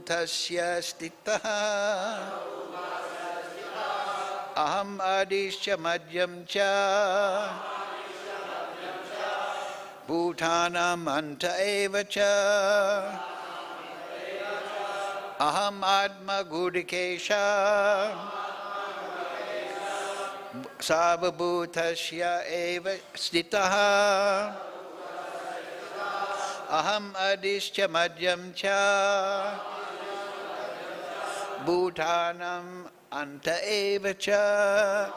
Sarvabhutasya stitaha aham adishya madhyam cha bhutanam anta eva cha aham atma gudikesha Sarvabhutasya eva stitaha aham adishya madhyam cha bhutanam anta eva cha.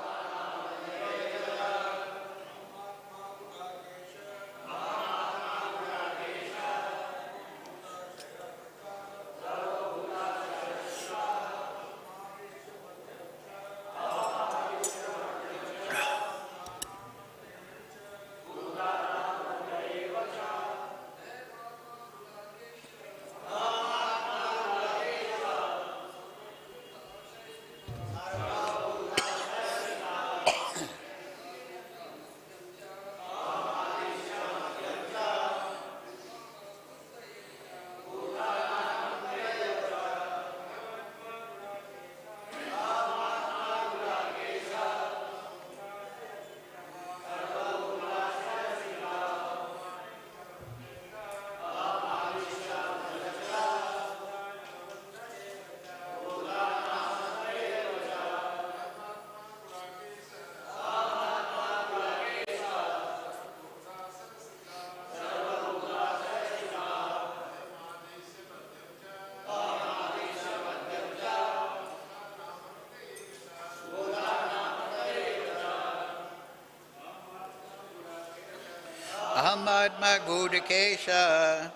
Aham atma gudikesha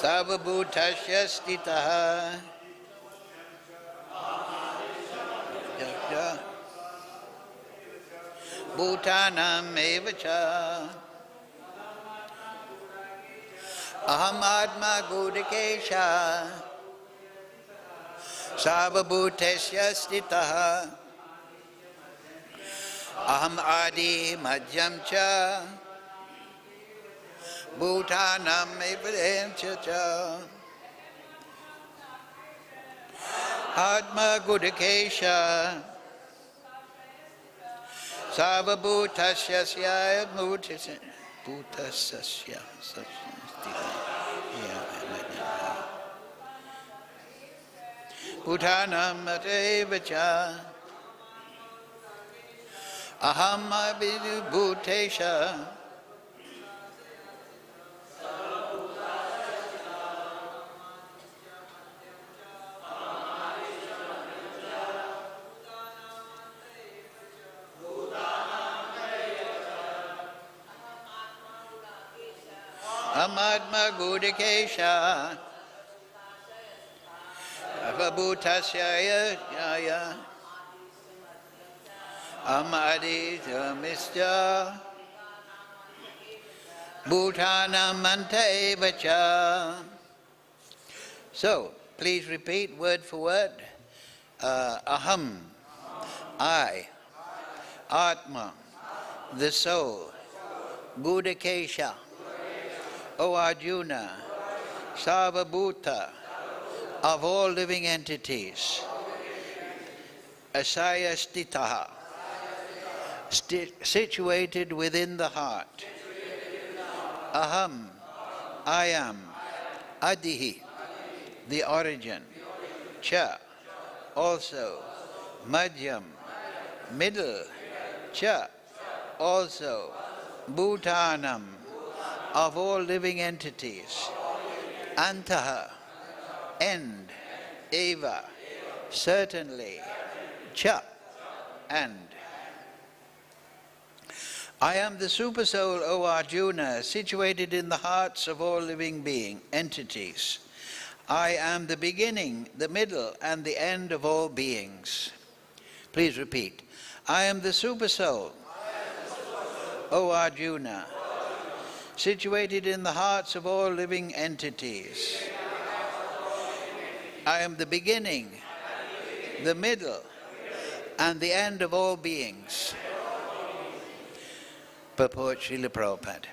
sarvabhutasya stitaha bhutanam eva cha aham atma gudikesha sarvabhutasya stitaha aham adi madhyam cha bhutanam eva cha atma gudikesha sarvabhutasya bhutasya bhutanam eva cha aham abhibhutesha amadma gudikesha abhibhutasya yaya amadi mischa bhutanam anta eva cha. So, please repeat word for word. Aham, I, Atma, the soul, Gudakesha, O Arjuna, Sarvabhuta, of all living entities, Asaya Stitaha, situated within the heart. Aham, I am, Adihi, the origin, Cha, also, Madhyam, middle, Cha, also, Bhutanam, of all living entities, Antaha, end, Eva, certainly, Cha, and. I am the Supersoul, O Arjuna, situated in the hearts of all living entities. I am the beginning, the middle, and the end of all beings. Please repeat. I am the Supersoul, O Arjuna, situated in the hearts of all living entities. I am the beginning, the middle, and the end of all beings. Purport Srila Prabhupada.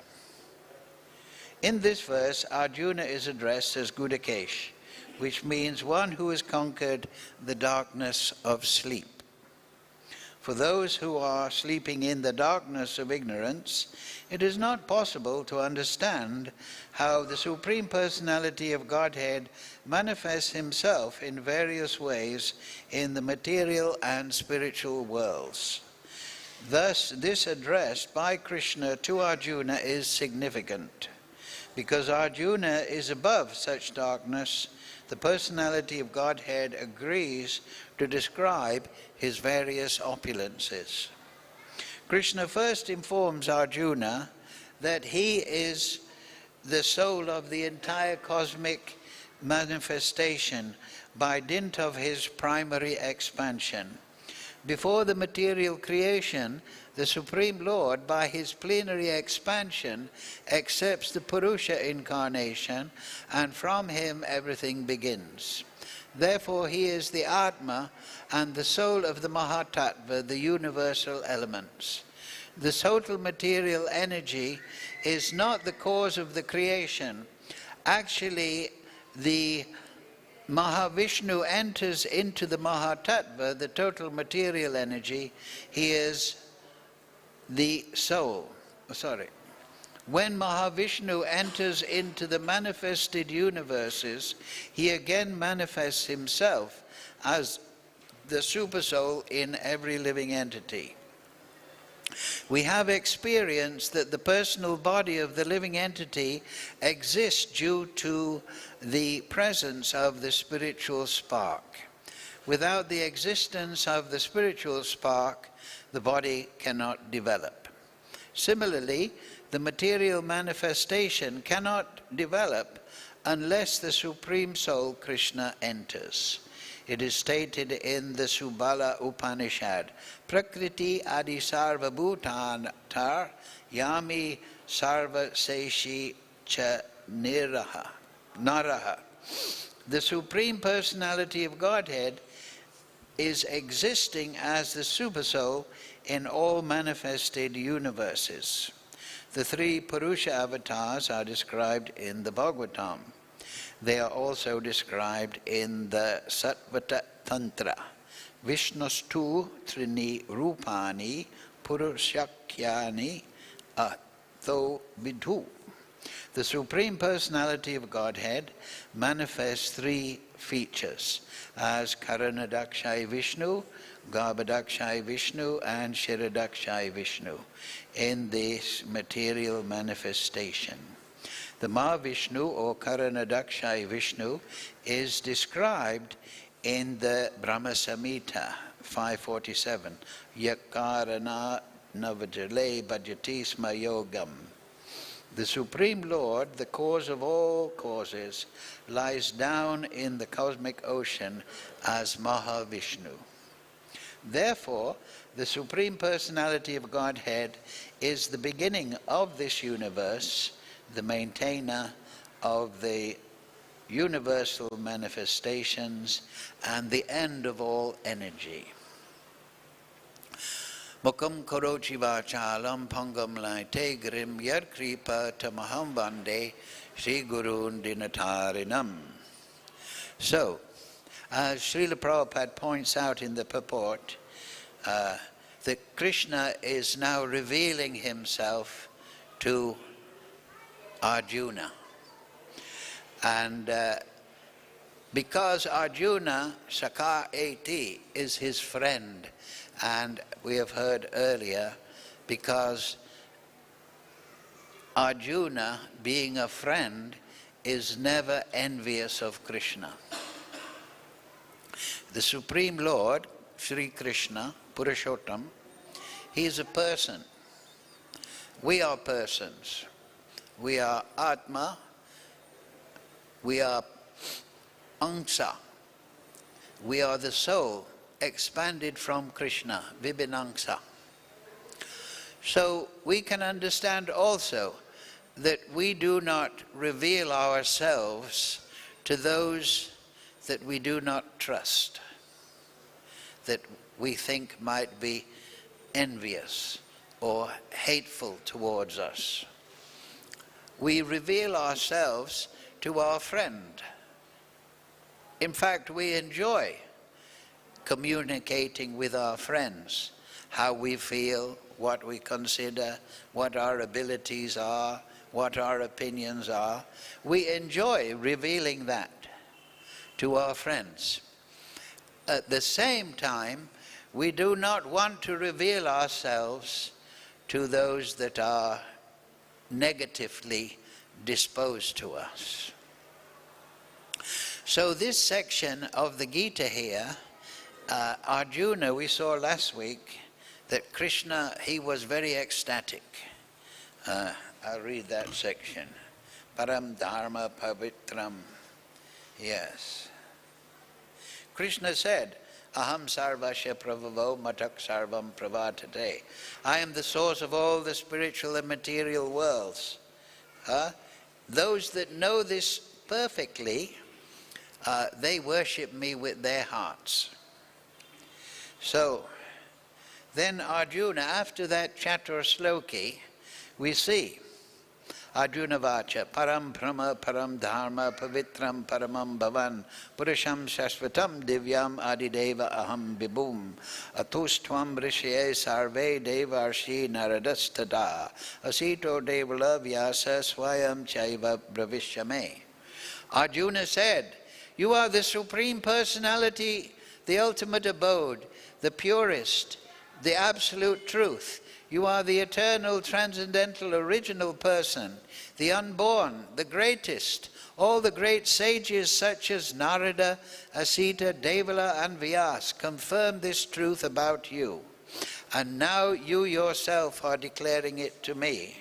In this verse, Arjuna is addressed as H.G.Keshi, which means one who has conquered the darkness of sleep. For those who are sleeping in the darkness of ignorance, it is not possible to understand how the Supreme Personality of Godhead manifests himself in various ways in the material and spiritual worlds. Thus, this address by Krishna to Arjuna is significant. Because Arjuna is above such darkness, the personality of Godhead agrees to describe his various opulences. Krishna first informs Arjuna that he is the soul of the entire cosmic manifestation by dint of his primary expansion. Before the material creation, the Supreme Lord, by his plenary expansion, accepts the Purusha incarnation, and from him everything begins. Therefore, he is the Atma and the soul of the Mahatattva, the universal elements. The total material energy is not the cause of the creation. Actually, the Mahavishnu enters into the Mahatattva, the total material energy. He is the soul. When Mahavishnu enters into the manifested universes, he again manifests himself as the Supersoul in every living entity. We have experienced that the personal body of the living entity exists due to the presence of the spiritual spark. Without the existence of the spiritual spark, the body cannot develop. Similarly, the material manifestation cannot develop unless the Supreme Soul, Krishna, enters. It is stated in the Subala Upanishad, Prakriti adi sarva bhutantar yami sarva seshi cha naraha. The Supreme Personality of Godhead is existing as the Supersoul in all manifested universes. The three Purusha avatars are described in the Bhagavatam. They are also described in the Satvata Tantra. Vishnustu trini rupani purushakyani atho vidhu. The Supreme Personality of Godhead manifests three features as Karanadakshay Vishnu, Garbhadakshay Vishnu, and Shiradakshay Vishnu in this material manifestation. The Mahavishnu or Karanadakshay Vishnu is described in the Brahma Samhita 547, Yakarana Navajale Bhajati Sma Yogam. The Supreme Lord, the cause of all causes, lies down in the cosmic ocean as Mahavishnu. Therefore, the Supreme Personality of Godhead is the beginning of this universe, the maintainer of the universal manifestations, and the end of all energy. Mukam karochi vachalam pangam laite grim yar kripa tamaham vande Sri Gurun dinatarinam. So, as Srila Prabhupada points out in the purport, that Krishna is now revealing himself to Arjuna. And because Arjuna, Sakha Eti, is his friend, and we have heard earlier, because Arjuna, being a friend, is never envious of Krishna. The Supreme Lord, Sri Krishna, Purushottam, he is a person. We are persons. We are Atma, we are Angsa, we are the soul expanded from Krishna, Vibhinangsa. So we can understand also that we do not reveal ourselves to those that we do not trust, that we think might be envious or hateful towards us. we reveal ourselves to our friend. In fact, we enjoy communicating with our friends, how we feel, what we consider, what our abilities are, what our opinions are. We enjoy revealing that to our friends. At the same time, we do not want to reveal ourselves to those that are negatively disposed to us. So this section of the Gita here, Arjuna, we saw last week that Krishna, he was very ecstatic. I'll read that section. Param dharma pavitram. Yes. Krishna said, Aham sarvasya pravavo matak sarvam pravartate. I am the source of all the spiritual and material worlds. Those that know this perfectly, they worship me with their hearts. So, then Arjuna, after that chatur sloki, we see Arjuna vacha param brahma param dharma pavitram paramam bhavan purusham shashvatam divyam adideva aham vibhum atustvam rishye sarve devarshi naradastada asito devala vyasa swayam chaiva bravishyame. Arjuna said, you are the Supreme Personality, the ultimate abode, the purest, the absolute truth. You are the eternal, transcendental, original person, the unborn, the greatest. All the great sages such as Narada, Asita, Devala and Vyas confirm this truth about you. And now you yourself are declaring it to me.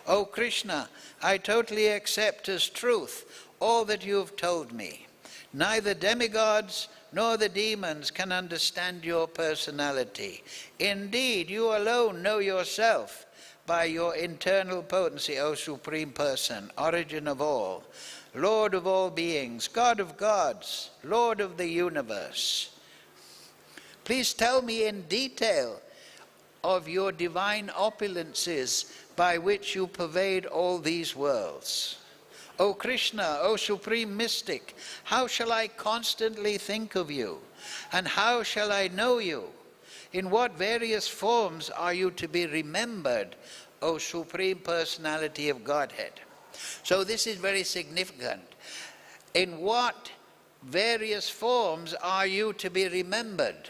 O Krishna, I totally accept as truth all that you have told me. Neither demigods nor the demons can understand your personality. Indeed, you alone know yourself by your internal potency, O Supreme Person, origin of all, Lord of all beings, God of gods, Lord of the universe. Please tell me in detail of your divine opulences by which you pervade all these worlds. O Krishna, O Supreme Mystic, how shall I constantly think of you? And how shall I know you? In what various forms are you to be remembered, O Supreme Personality of Godhead? So this is very significant. In what various forms are you to be remembered?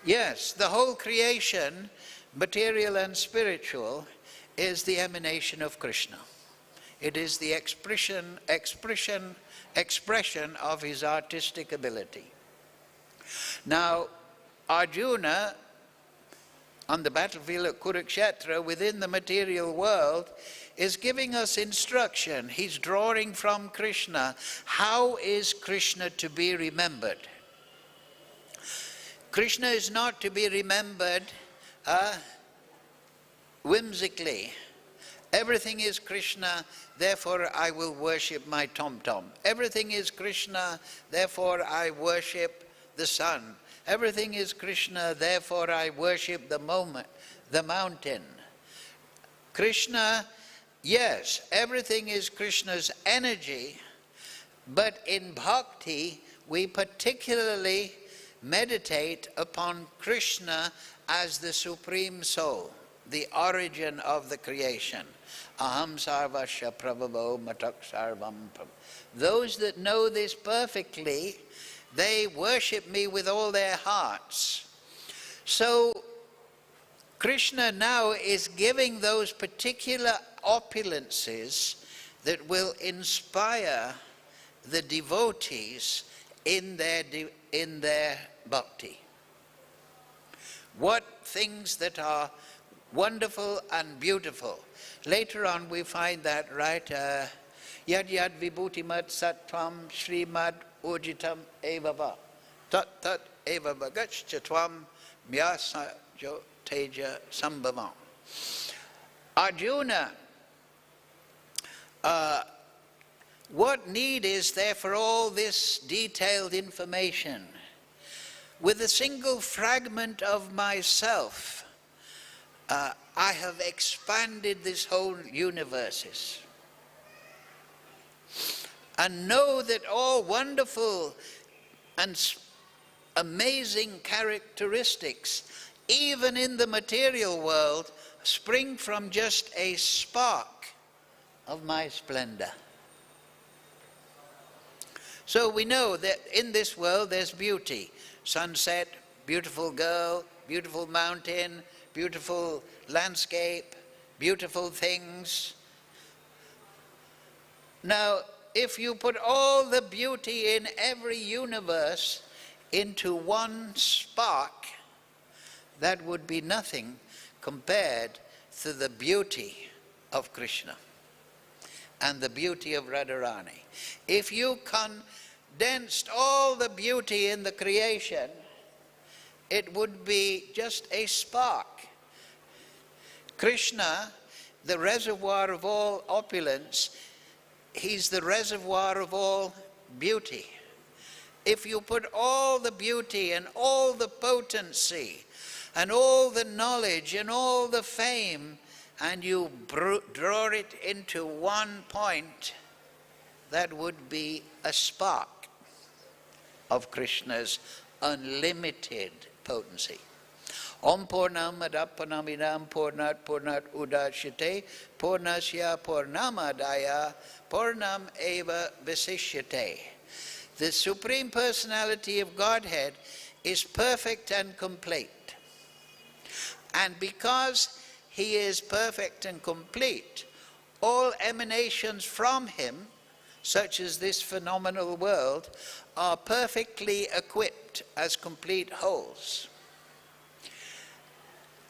Yes, the whole creation, material and spiritual, is the emanation of Krishna. It is the expression of his artistic ability. Now, Arjuna, on the battlefield at Kurukshetra, within the material world, is giving us instruction. He's drawing from Krishna. How is Krishna to be remembered? Krishna is not to be remembered whimsically. Everything is Krishna, therefore I will worship my tom-tom. Everything is Krishna, therefore I worship the sun. Everything is Krishna, therefore I worship the mountain. Krishna, yes, everything is Krishna's energy, but in bhakti we particularly meditate upon Krishna as the Supreme Soul, the origin of the creation. Aham sarvasya prabhavo matak sarvam. Those that know this perfectly, they worship me with all their hearts. So Krishna now is giving those particular opulences that will inspire the devotees in their bhakti. What things that are wonderful and beautiful. Later on we find that, right? Yad yad vibhutimat sattvam srimad ujitam evava. Tat tat evava gaccha tvam myasa jo teja sambhavam. Arjuna, what need is there for all this detailed information? With a single fragment of myself, I have expanded this whole universe. and know that all wonderful and amazing characteristics, even in the material world, spring from just a spark of my splendor. So we know that in this world there's beauty. Sunset, beautiful girl, beautiful mountain, beautiful landscape, beautiful things. Now, if you put all the beauty in every universe into one spark, that would be nothing compared to the beauty of Krishna and the beauty of Radharani. If you condensed all the beauty in the creation, it would be just a spark. Krishna, the reservoir of all opulence, he's the reservoir of all beauty. If you put all the beauty and all the potency and all the knowledge and all the fame and you draw it into one point, that would be a spark of Krishna's unlimited potency. Om Purnam Adapanamidam Purnat Purnat Udachyate Purnasya Purnamadaya Purnam Eva Visishyate. The Supreme Personality of Godhead is perfect and complete. And because he is perfect and complete, all emanations from him, such as this phenomenal world, are perfectly equipped as complete wholes.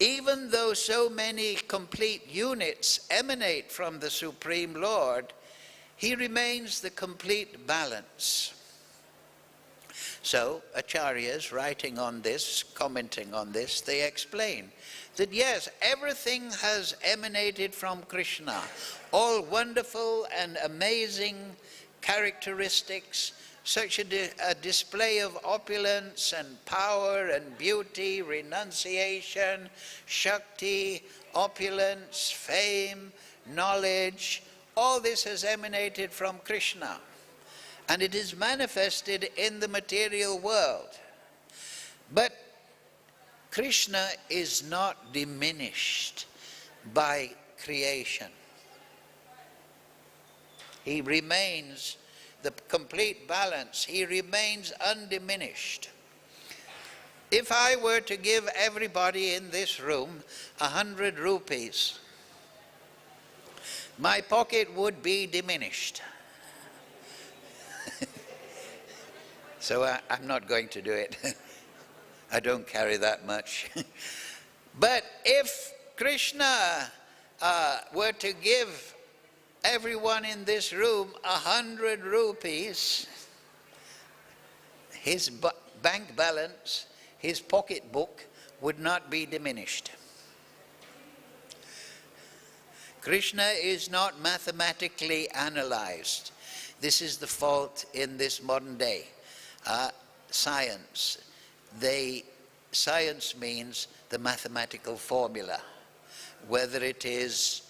Even though so many complete units emanate from the Supreme Lord, he remains the complete balance. So, Acharyas writing on this, commenting on this, they explain that yes, everything has emanated from Krishna, all wonderful and amazing characteristics, such a display of opulence and power and beauty, renunciation, Shakti, opulence, fame, knowledge, all this has emanated from Krishna. And it is manifested in the material world. But Krishna is not diminished by creation. He remains the complete balance. He remains undiminished. If I were to give everybody in this room 100 rupees, my pocket would be diminished. So I'm not going to do it. I don't carry that much. But if Krishna were to give everyone in this room 100 rupees, his bank balance, his pocketbook would not be diminished. Krishna is not mathematically analyzed. This is the fault in this modern day. Science. Science means the mathematical formula, whether it is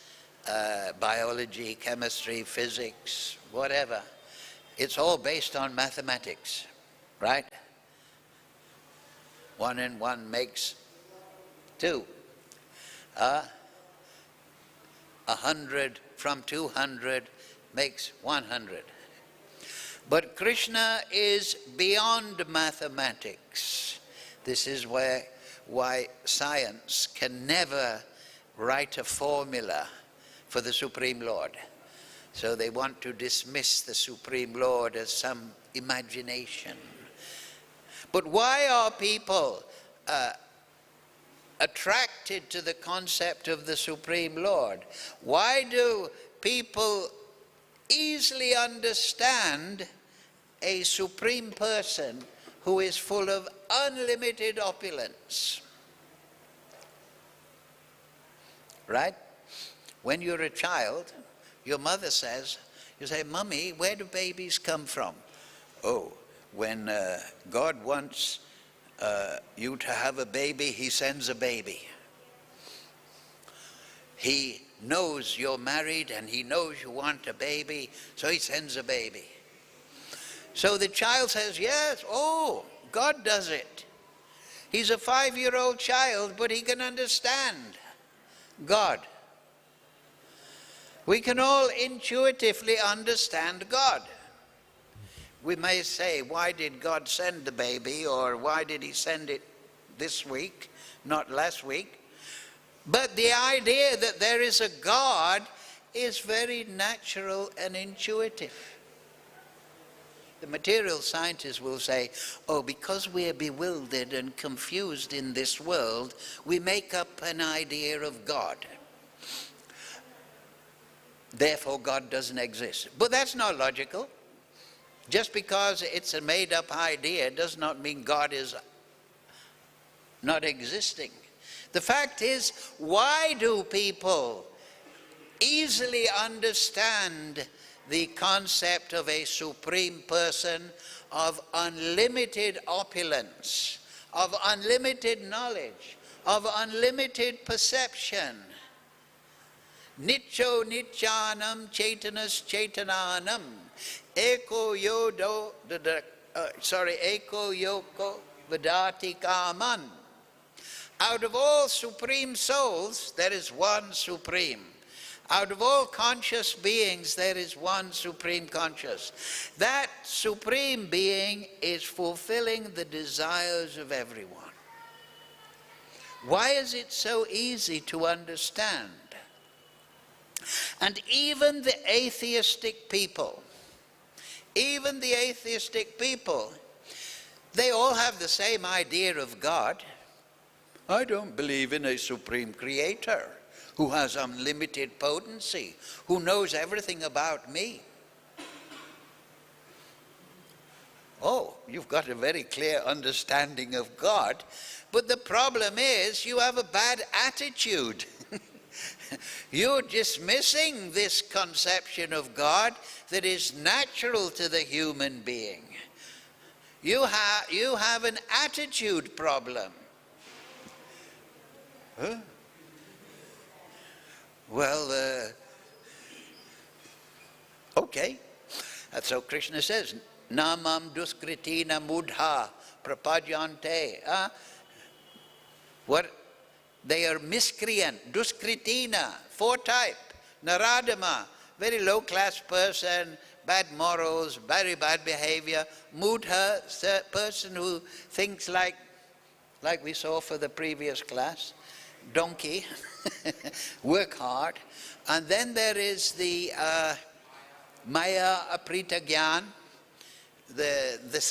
biology, chemistry, physics, whatever. It's all based on mathematics, right? 1 and 1 makes 2. 100 from 200 makes 100. But Krishna is beyond mathematics. This is why science can never write a formula for the Supreme Lord. So they want to dismiss the Supreme Lord as some imagination. But why are people attracted to the concept of the Supreme Lord? Why do people easily understand a supreme person who is full of unlimited opulence? Right? When you're a child, your mother says, you say, "Mummy, where do babies come from?" "Oh, when God wants you to have a baby, he sends a baby. He knows you're married and he knows you want a baby, so he sends a baby. So the child says, yes, oh, God does it. He's a 5-year-old child, but he can understand God. We can all intuitively understand God. We may say, why did God send the baby, or why did he send it this week, not last week? But the idea that there is a God is very natural and intuitive. The material scientists will say, oh, because we are bewildered and confused in this world, we make up an idea of God. Therefore, God doesn't exist. But that's not logical. Just because it's a made-up idea does not mean God is not existing. The fact is, why do people easily understand the concept of a supreme person, of unlimited opulence, of unlimited knowledge, of unlimited perception? Nityo nityanam chaitanas chaitananam eko yoko vedati kaman. Out of all supreme souls, there is one supreme. Out of all conscious beings, there is one supreme conscious. That supreme being is fulfilling the desires of everyone. Why is it so easy to understand? And even the atheistic people, they all have the same idea of God. I don't believe in a supreme creator who has unlimited potency, who knows everything about me. Oh, you've got a very clear understanding of God, but the problem is you have a bad attitude. You're dismissing this conception of God that is natural to the human being. You have an attitude problem. Huh? Well, okay. That's how Krishna says, Namam duskritina mudha prapadyante. What? They are miscreant. Duskritina, 4 type. Naradama, very low class person, bad morals, very bad behavior. Mudha, person who thinks like we saw for the previous class. Donkey, work hard. And then there is the Maya Aprita Gyan.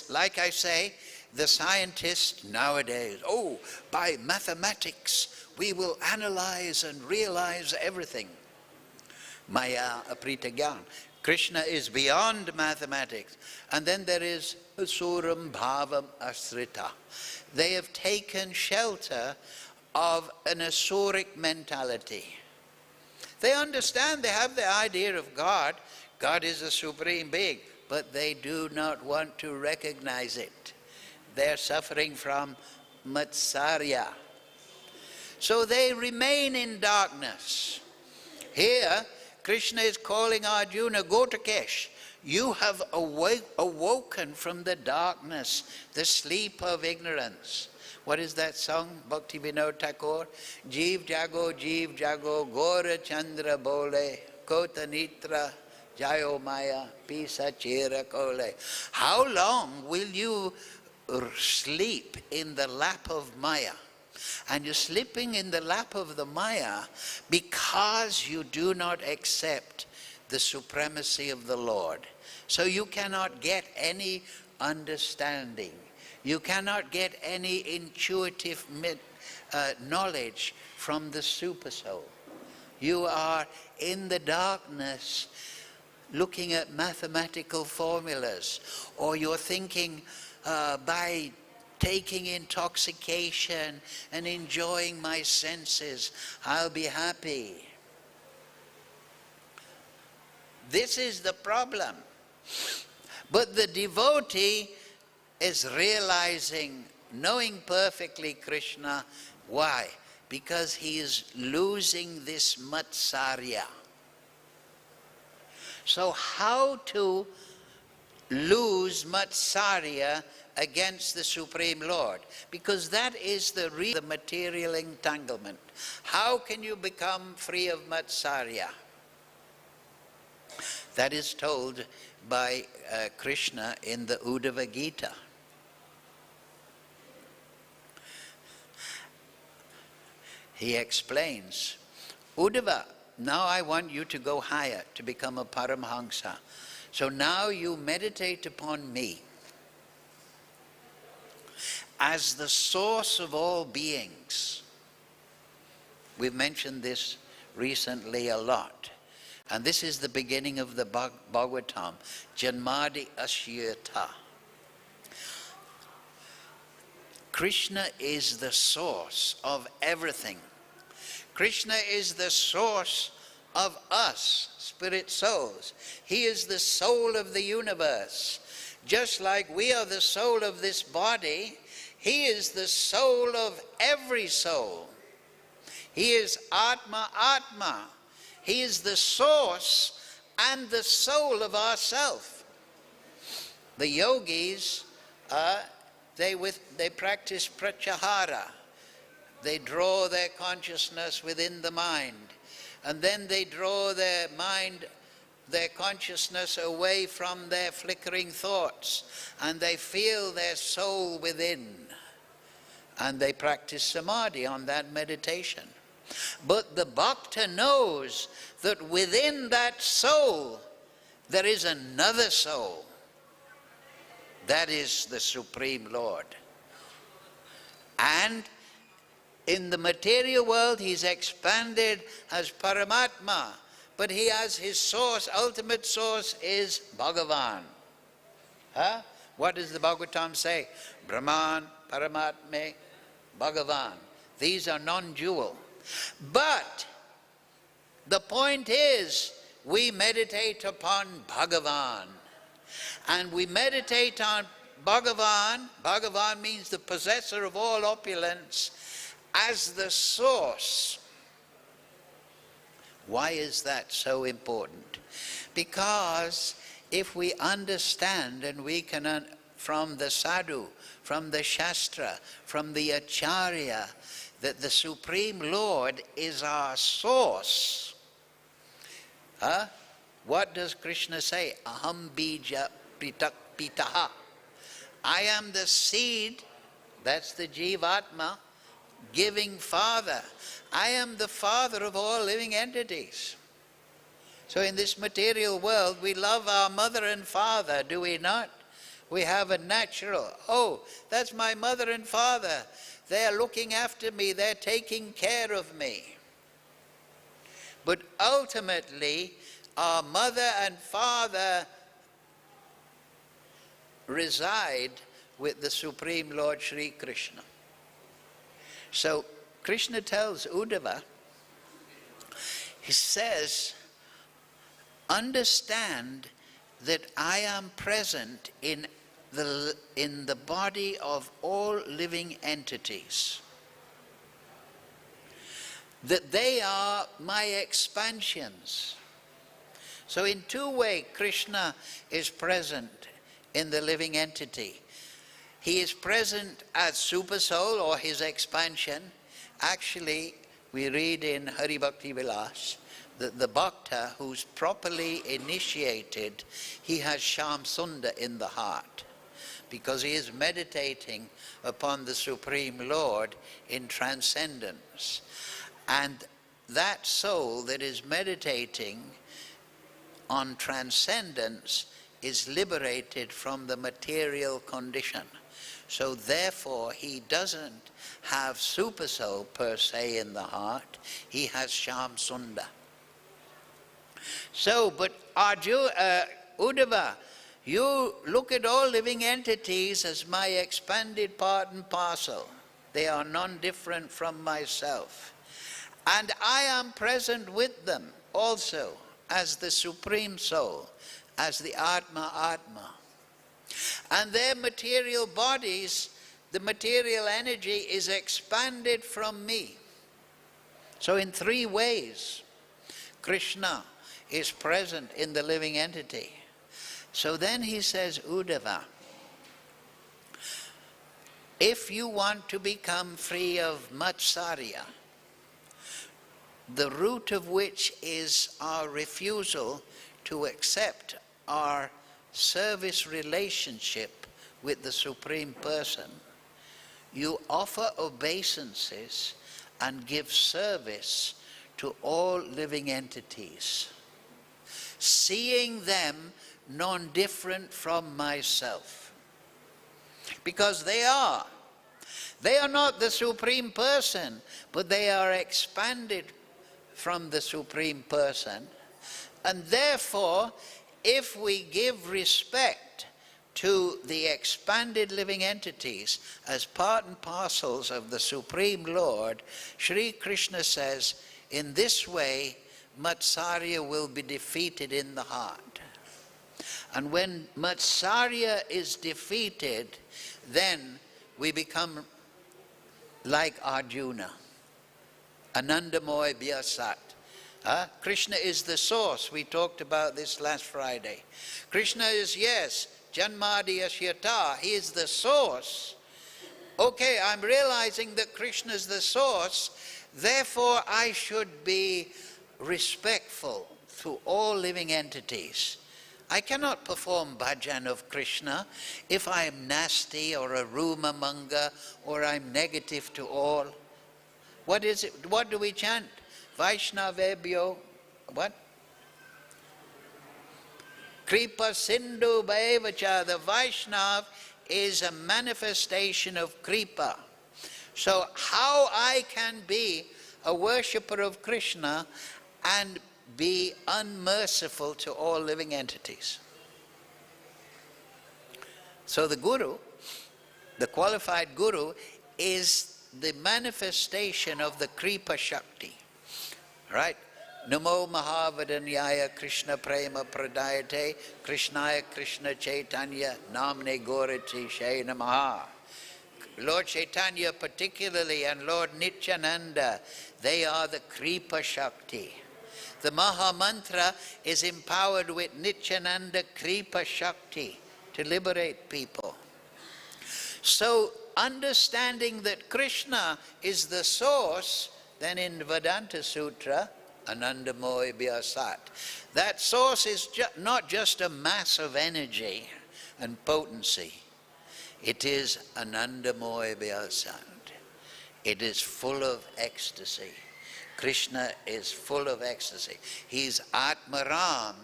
Like I say, the scientists nowadays, oh, by mathematics, we will analyze and realize everything. Maya Aprita Gyan. Krishna is beyond mathematics. And then there is Asuram Bhavam Asrita. They have taken shelter of an Asuric mentality. They understand, they have the idea of God. God is a supreme being, but they do not want to recognize it. They're suffering from Matsarya. So they remain in darkness. Here, Krishna is calling Arjuna, go to Kesh. You have awoken from the darkness, the sleep of ignorance. What is that song? Bhakti Vinod Thakur. Jeev jago, Gora Chandra bole, Kota Nitra, Jayo Maya, Pisa Chira Kole. How long will you sleep in the lap of Maya? And you're sleeping in the lap of the Maya because you do not accept the supremacy of the Lord. So you cannot get any understanding. You cannot get any intuitive knowledge from the Supersoul. You are in the darkness looking at mathematical formulas, or you're thinking by taking intoxication and enjoying my senses, I'll be happy. This is the problem. But the devotee is realizing, knowing perfectly Krishna. Why? because he is losing this matsarya. So how to lose matsarya against the Supreme Lord? Because that is the material entanglement. How can you become free of matsarya? That is told by Krishna in the Uddhava Gita. He explains, Uddhava, now I want you to go higher, to become a Paramhamsa. So now you meditate upon me as the source of all beings. We've mentioned this recently a lot. And this is the beginning of the Bhagavatam, Janmadi Ashyata. Krishna is the source of everything. Krishna is the source of us, spirit souls. He is the soul of the universe. Just like we are the soul of this body, he is the soul of every soul. He is Atma Atma. He is the source and the soul of ourself. The yogis, they practice pratyahara. They draw their consciousness within the mind. And then they draw their mind, their consciousness away from their flickering thoughts. And they feel their soul within. And they practice samadhi on that meditation. But the bhakta knows that within that soul there is another soul. That is the Supreme Lord. And in the material world he's expanded as Paramatma, but he has his source, ultimate source is Bhagavan. What does the Bhagavatam say? Brahman, Paramatme, Bhagavan. These are non-dual. But the point is, we meditate upon Bhagavan. And we meditate on Bhagavan. Bhagavan means the possessor of all opulence, as the source. Why is that so important? Because if we understand, and we can, from the sadhu, from the shastra, from the acharya, that the Supreme Lord is our source. What does Krishna say? Aham bija pritak pitaha. I am the seed, that's the Jivatma, giving father. I am the father of all living entities. So in this material world, we love our mother and father, do we not? We have a natural, oh, that's my mother and father. They're looking after me, they're taking care of me. But ultimately, our mother and father reside with the Supreme Lord Sri Krishna. So Krishna tells Uddhava, he says, understand that I am present in the body of all living entities. That they are my expansions. So in two ways, Krishna is present in the living entity. He is present as super soul, or his expansion. Actually, we read in Hari Bhakti Vilas that the bhakta who's properly initiated, he has Sham Sundar in the heart, because he is meditating upon the Supreme Lord in transcendence. And that soul that is meditating on transcendence is liberated from the material condition. So therefore, he doesn't have super soul per se in the heart, he has Sham Sundar. So, but Uddhava, you look at all living entities as my expanded part and parcel. They are non-different from myself. And I am present with them also as the Supreme Soul, as the Atma Atma. And their material bodies, the material energy is expanded from me. So in three ways, Krishna is present in the living entity. So then he says, Uddhava, if you want to become free of Matsarya, the root of which is our refusal to accept our service relationship with the Supreme Person, you offer obeisances and give service to all living entities, seeing them non-different from myself. Because they are. They are not the Supreme Person, but they are expanded from the Supreme Person. And therefore, if we give respect to the expanded living entities as part and parcels of the Supreme Lord, Sri Krishna says, in this way, Matsarya will be defeated in the heart. And when Matsarya is defeated, then we become like Arjuna. Anandamoy Vyasat. Krishna is the source. We talked about this last Friday. Krishna is, yes, Janmadiyashyata. He is the source. Okay, I'm realizing that Krishna is the source. Therefore, I should be respectful to all living entities. I cannot perform bhajan of Krishna if I am nasty or a rumor-monger or I'm negative to all. What is it? What do we chant? Vaishnavebhyo, what? Kripa Sindhu Bhaivacha. The Vaishnav is a manifestation of Kripa. So how I can be a worshipper of Krishna and be unmerciful to all living entities? So the Guru, the qualified Guru, is the manifestation of the Kripa Shakti. Right? Namo Mahavadanyaya Krishna Prema Pradayate Krishnaya Krishna Chaitanya Namne Gorati Shay Namaha. Lord Chaitanya particularly and Lord Nityananda, they are the Kripa Shakti. The Maha Mantra is empowered with Nityananda Kripa Shakti to liberate people. So understanding that Krishna is the source, then in Vedanta Sutra, Anandamoy Vyasat, that source is not just a mass of energy and potency. It is Anandamoy Vyasat. It is full of ecstasy. Krishna is full of ecstasy. He's Atmaram,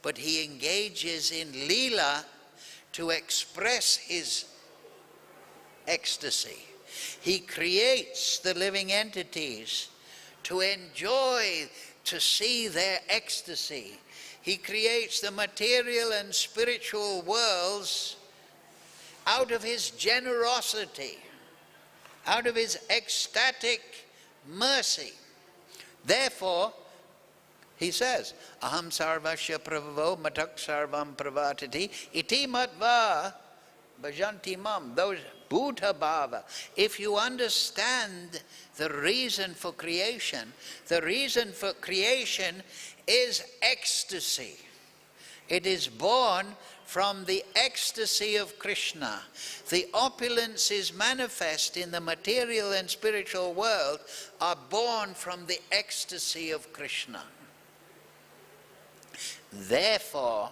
but he engages in Leela to express his ecstasy. He creates the living entities to enjoy, to see their ecstasy. He creates the material and spiritual worlds out of his generosity, out of his ecstatic mercy. Therefore, he says, Aham sarvasya pravavo matak sarvam pravatati iti matva bhajanti mam. Those Buddha Bhava. If you understand the reason for creation is ecstasy. It is born from the ecstasy of Krishna. The opulences manifest in the material and spiritual world are born from the ecstasy of Krishna. Therefore,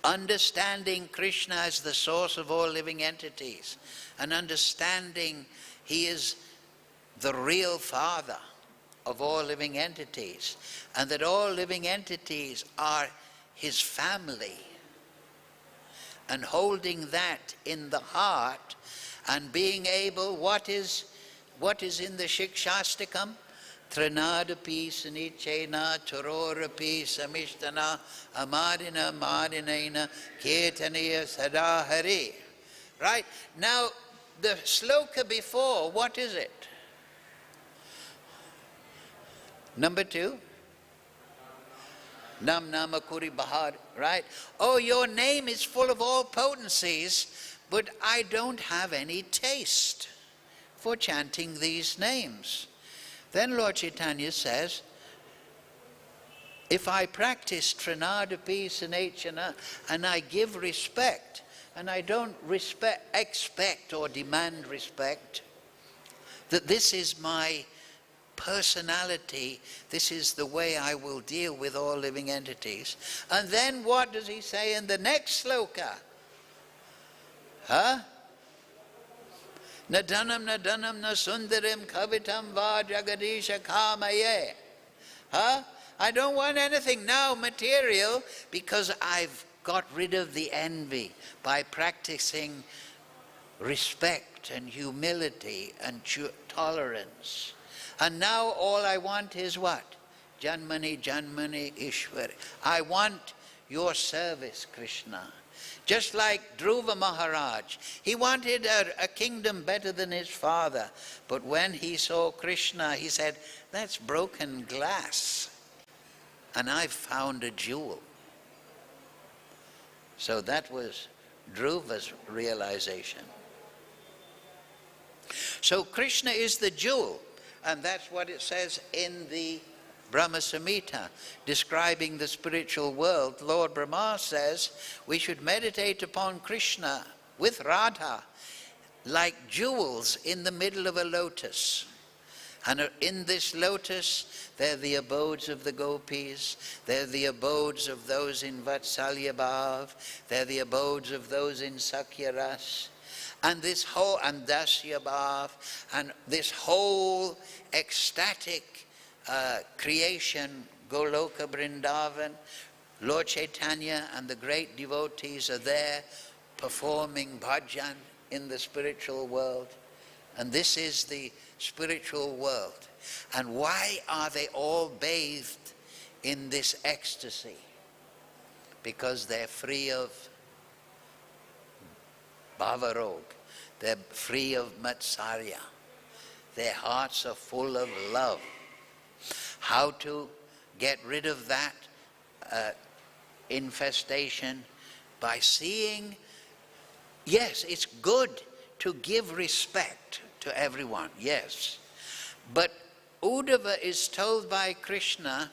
understanding Krishna as the source of all living entities, and understanding he is the real father of all living entities, and that all living entities are his family, and holding that in the heart, and being able, what is in the Shikshastikam? Trinadapi sanichena chororapi samishtana amarina marinaina ketaniya sadahari. Right? Now, the sloka before, what is it? Number 2. Nam Nama Kuri Bahar, right? Oh, your name is full of all potencies, but I don't have any taste for chanting these names. Then Lord Chaitanya says, if I practice Trinadapi Sanechana and I give respect, and I don't expect or demand respect, that this is my personality, this is the way I will deal with all living entities. And then what does he say in the next sloka? Nadanam nadanam na sundarim kavitam va jagadisha kamaye. I don't want anything now material because I've got rid of the envy by practicing respect and humility and tolerance. And now all I want is what? Janmani, Janmani, Ishwari. I want your service, Krishna. Just like Dhruva Maharaj, he wanted a kingdom better than his father. But when he saw Krishna, he said, that's broken glass. And I've found a jewel. So that was Dhruva's realization. So Krishna is the jewel. And that's what it says in the Brahma Samhita, describing the spiritual world. Lord Brahma says we should meditate upon Krishna with Radha like jewels in the middle of a lotus. And in this lotus, they're the abodes of the gopis, they're the abodes of those in Vatsalya Bhav, they're the abodes of those in Sakya Ras. And this whole, and Dasya Bhav, and this whole ecstatic creation, Goloka Vrindavan, Lord Chaitanya and the great devotees are there performing bhajan in the spiritual world. And this is the spiritual world. And why are they all bathed in this ecstasy? Because they're free of Bhavarog. They're free of Matsarya. Their hearts are full of love. How to get rid of that infestation? By seeing, yes, it's good to give respect to everyone, yes. But Uddhava is told by Krishna,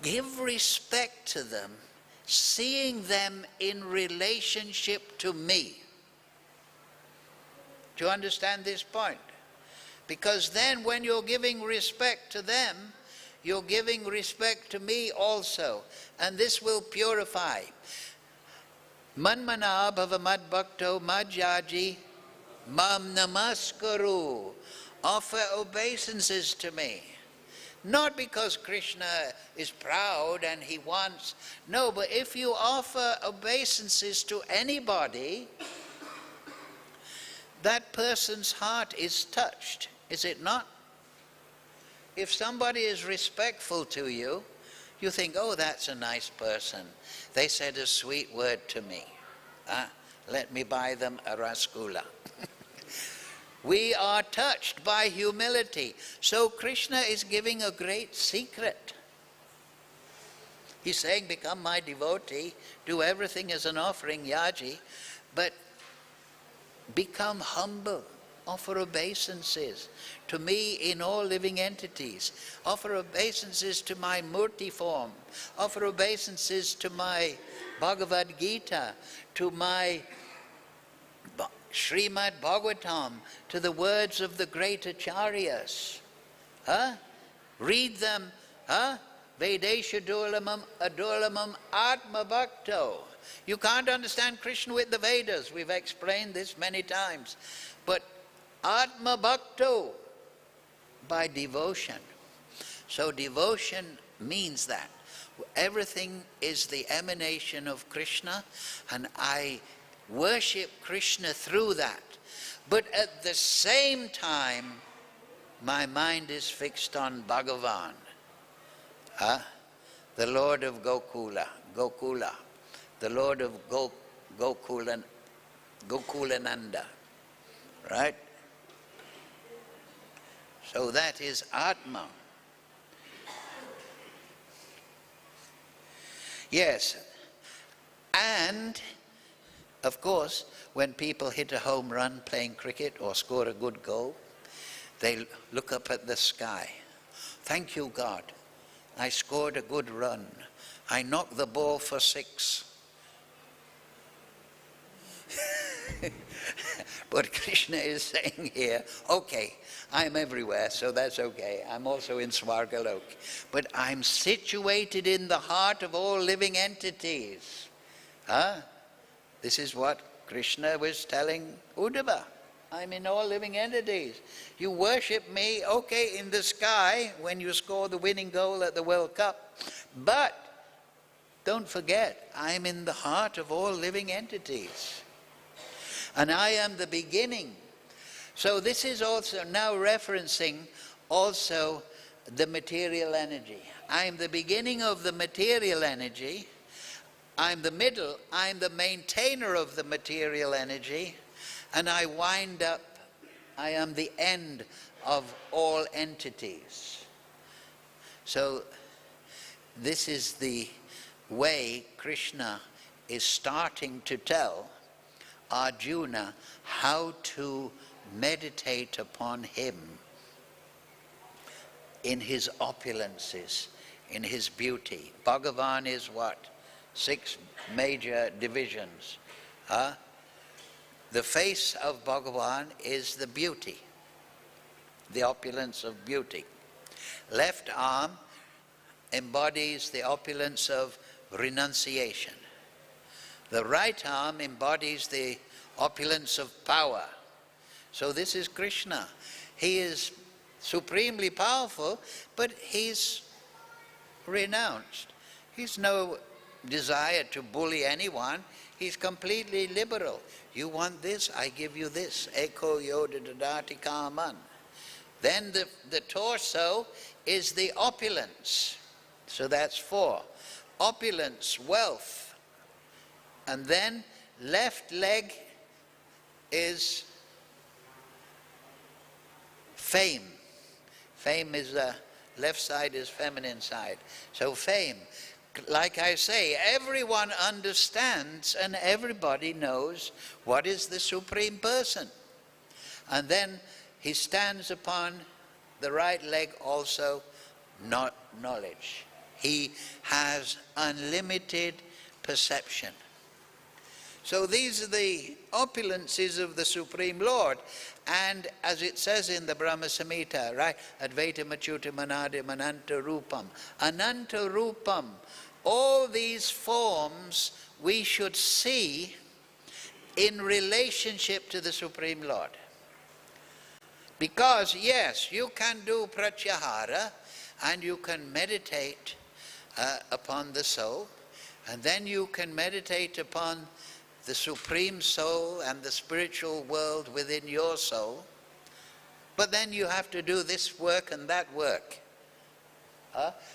give respect to them, seeing them in relationship to me. Do you understand this point? Because then when you're giving respect to them, you're giving respect to me also. And this will purify. Manmana bhava mad bhakto madhyaji mam namaskaru. Offer obeisances to me. Not because Krishna is proud and he wants. No, but if you offer obeisances to anybody, that person's heart is touched, is it not? If somebody is respectful to you, you think, oh, that's a nice person. They said a sweet word to me. Let me buy them a rasgulla. We are touched by humility. So Krishna is giving a great secret. He's saying, become my devotee, do everything as an offering, yaji, but become humble, offer obeisances to me in all living entities, offer obeisances to my murti form, offer obeisances to my Bhagavad Gita, to my Srimad Bhagavatam, to the words of the great acharyas. Read them. Vedesha adulamam atma bhakto. You can't understand Krishna with the Vedas. We've explained this many times. But atma bhakto, by devotion. So devotion means that. Everything is the emanation of Krishna, and I worship Krishna through that. But at the same time, my mind is fixed on Bhagavan, the Lord of Gokula, the Lord of Gokulananda, right? So that is Atma. Yes, and of course, when people hit a home run playing cricket or score a good goal, they look up at the sky. Thank you, God. I scored a good run. I knocked the ball for 6. But Krishna is saying here, okay, I'm everywhere, so that's okay. I'm also in Swargalok. But I'm situated in the heart of all living entities. This is what Krishna was telling Uddhava. I'm in all living entities. You worship me, okay, in the sky when you score the winning goal at the World Cup. But don't forget, I'm in the heart of all living entities. And I am the beginning. So this is also now referencing also the material energy. I'm the beginning of the material energy. I'm the middle. I'm the maintainer of the material energy. And I wind up, I am the end of all entities. So this is the way Krishna is starting to tell Arjuna how to meditate upon him in his opulences, in his beauty. Bhagavan is what? 6 major divisions. The face of Bhagavan is the beauty, the opulence of beauty. Left arm embodies the opulence of renunciation. The right arm embodies the opulence of power. So this is Krishna. He is supremely powerful, but he's renounced. He's no desire to bully anyone. He's completely liberal. You want this, I give you this. Eko yoda dadati kaman. Then the torso is the opulence. So that's 4. Opulence, wealth. And then left leg is fame. Fame is left side is feminine side. So fame. Like I say, everyone understands and everybody knows what is the Supreme Person. And then he stands upon the right leg also, not knowledge. He has unlimited perception. So these are the opulences of the Supreme Lord. And as it says in the Brahma Samhita, right? Advaita Machuta Manadim Ananta Rupam. Ananta Rupam. All these forms we should see in relationship to the Supreme Lord. Because yes, you can do pratyahara and you can meditate upon the soul, and then you can meditate upon the Supreme Soul and the spiritual world within your soul. But then you have to do this work and that work.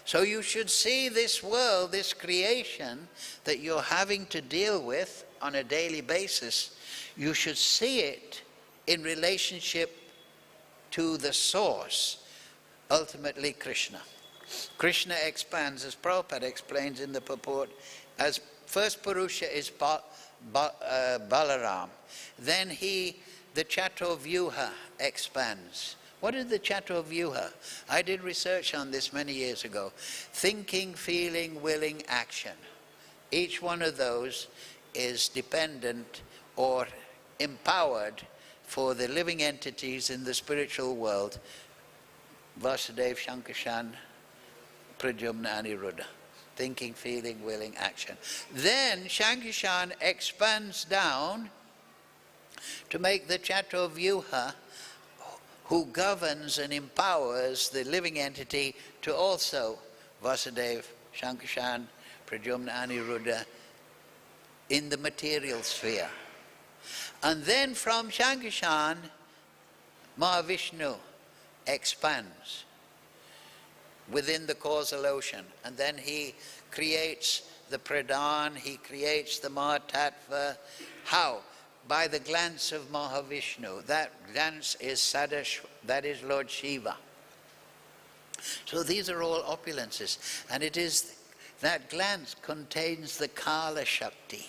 So you should see this world, this creation that you're having to deal with on a daily basis, you should see it in relationship to the source, ultimately Krishna. Krishna expands, as Prabhupada explains in the purport, as first Purusha is Balaram. Then the Chaturvyuha expands. What is the Chaturvyuha? I did research on this many years ago. Thinking, feeling, willing, action. Each one of those is dependent or empowered for the living entities in the spiritual world. Vasudeva, Shankarshan, Pradyumna, Aniruddha. Thinking, feeling, willing, action. Then Shankarshan expands down to make the Chaturvyuha, who governs and empowers the living entity to also Vasudeva, Shankarshan, Pradyumna, Aniruddha in the material sphere. And then from Shankarshan, Mahavishnu expands within the causal ocean. And then he creates the Pradhan, he creates the Mahatattva. How? By the glance of Mahavishnu. That glance is Sadash, that is Lord Shiva. So these are all opulences. And it is, that glance contains the Kala Shakti.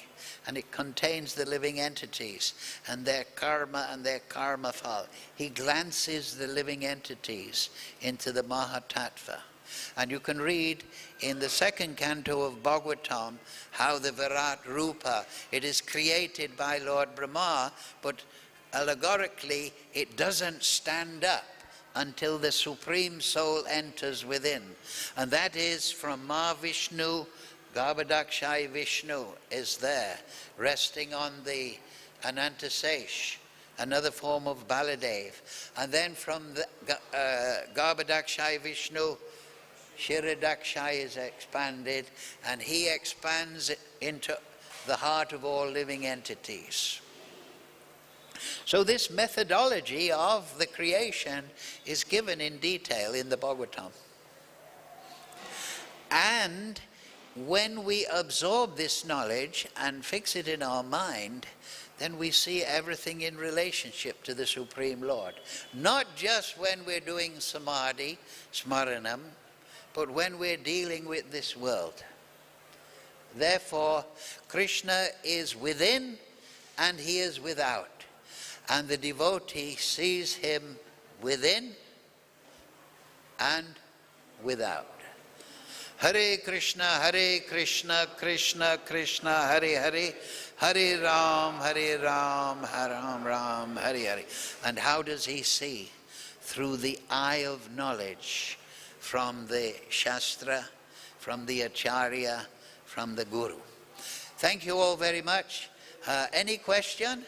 and it contains the living entities and their karma fal. He glances the living entities into the Mahatattva. And you can read in the second canto of Bhagavatam how the Virat Rupa, it is created by Lord Brahma, but allegorically it doesn't stand up until the Supreme Soul enters within. And that is from Mahavishnu, Garbhodakshaya Vishnu is there, resting on the Anantasesh, another form of Baladev. And then from the Garbhodakshaya Vishnu, Kshirodakshaya is expanded, and he expands into the heart of all living entities. So this methodology of the creation is given in detail in the Bhagavatam. And when we absorb this knowledge and fix it in our mind, then we see everything in relationship to the Supreme Lord. Not just when we're doing samadhi, smaranam, but when we're dealing with this world. Therefore, Krishna is within and he is without. And the devotee sees him within and without. Hare Krishna, Krishna Krishna, Hare Hare, Hare Ram, Ram Ram, Hare Hare. And how does he see? Through the eye of knowledge from the Shastra, from the Acharya, from the Guru. Thank you all very much. Any question?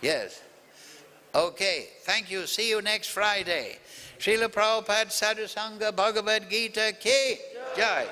Yes. Okay, thank you. See you next Friday. Srila Prabhupada Sadhu Sangha Bhagavad Gita Ki Jai.